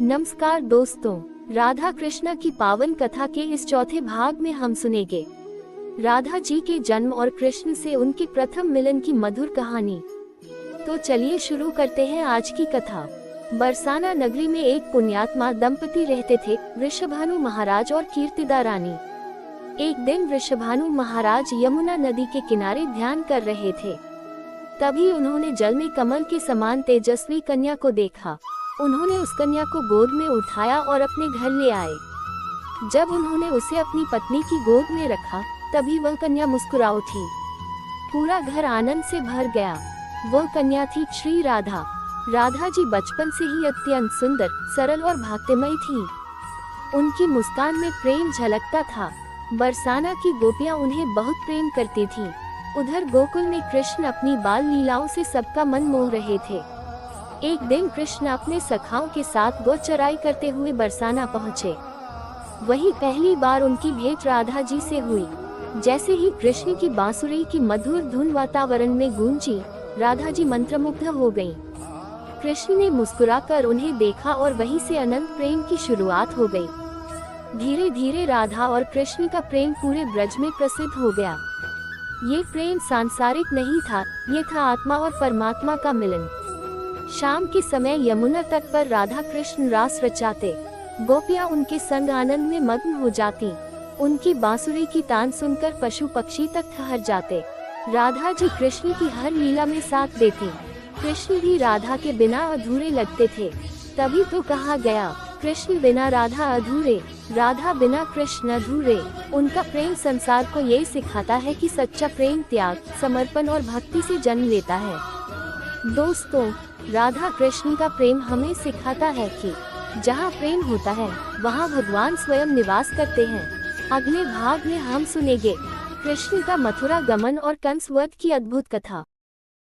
नमस्कार दोस्तों, राधा कृष्णा की पावन कथा के इस चौथे भाग में हम सुनेंगे राधा जी के जन्म और कृष्ण से उनके प्रथम मिलन की मधुर कहानी। तो चलिए शुरू करते हैं आज की कथा। बरसाना नगरी में एक पुण्यात्मा दंपति रहते थे, वृषभानु महाराज और कीर्तिदा रानी। एक दिन वृषभानु महाराज यमुना नदी के किनारे ध्यान कर रहे थे। तभी उन्होंने जल में कमल के समान तेजस्वी कन्या को देखा। उन्होंने उस कन्या को गोद में उठाया और अपने घर ले आए। जब उन्होंने उसे अपनी पत्नी की गोद में रखा, तभी वह कन्या मुस्कुरा उठी। पूरा घर आनंद से भर गया। वह कन्या थी श्री राधा। राधा जी बचपन से ही अत्यंत सुंदर, सरल और भक्तिमयी थी। उनकी मुस्कान में प्रेम झलकता था। बरसाना की गोपियां उन्हें बहुत प्रेम करती थीं। उधर गोकुल में कृष्ण अपनी बाल लीलाओं से सबका मन मोह रहे थे। एक दिन कृष्ण अपने सखाओं के साथ गौ चराई करते हुए बरसाना पहुँचे। वही पहली बार उनकी भेंट राधा जी से हुई। जैसे ही कृष्ण की बांसुरी की मधुर धुन वातावरण में गूंजी, राधा जी मंत्रमुग्ध हो गईं। कृष्ण ने मुस्कुराकर उन्हें देखा और वहीं से अनंत प्रेम की शुरुआत हो गई। धीरे धीरे राधा और कृष्ण का प्रेम पूरे ब्रज में प्रसिद्ध हो गया। ये प्रेम सांसारिक नहीं था, ये था आत्मा और परमात्मा का मिलन। शाम के समय यमुना तट पर राधा कृष्ण रास रचाते। गोपियां उनके संग आनंद में मग्न हो जाती। उनकी बांसुरी की तान सुनकर पशु पक्षी तक ठहर जाते। राधा जी कृष्ण की हर लीला में साथ देती। कृष्ण भी राधा के बिना अधूरे लगते थे। तभी तो कहा गया, कृष्ण बिना राधा अधूरे, राधा बिना कृष्ण अधूरे। उनका प्रेम संसार को ये सिखाता है कि सच्चा प्रेम त्याग, समर्पण और भक्ति से जन्म लेता है। दोस्तों, राधा कृष्ण का प्रेम हमें सिखाता है कि जहाँ प्रेम होता है, वहाँ भगवान स्वयं निवास करते हैं। अगले भाग में हम सुनेंगे कृष्ण का मथुरा गमन और कंस वध की अद्भुत कथा।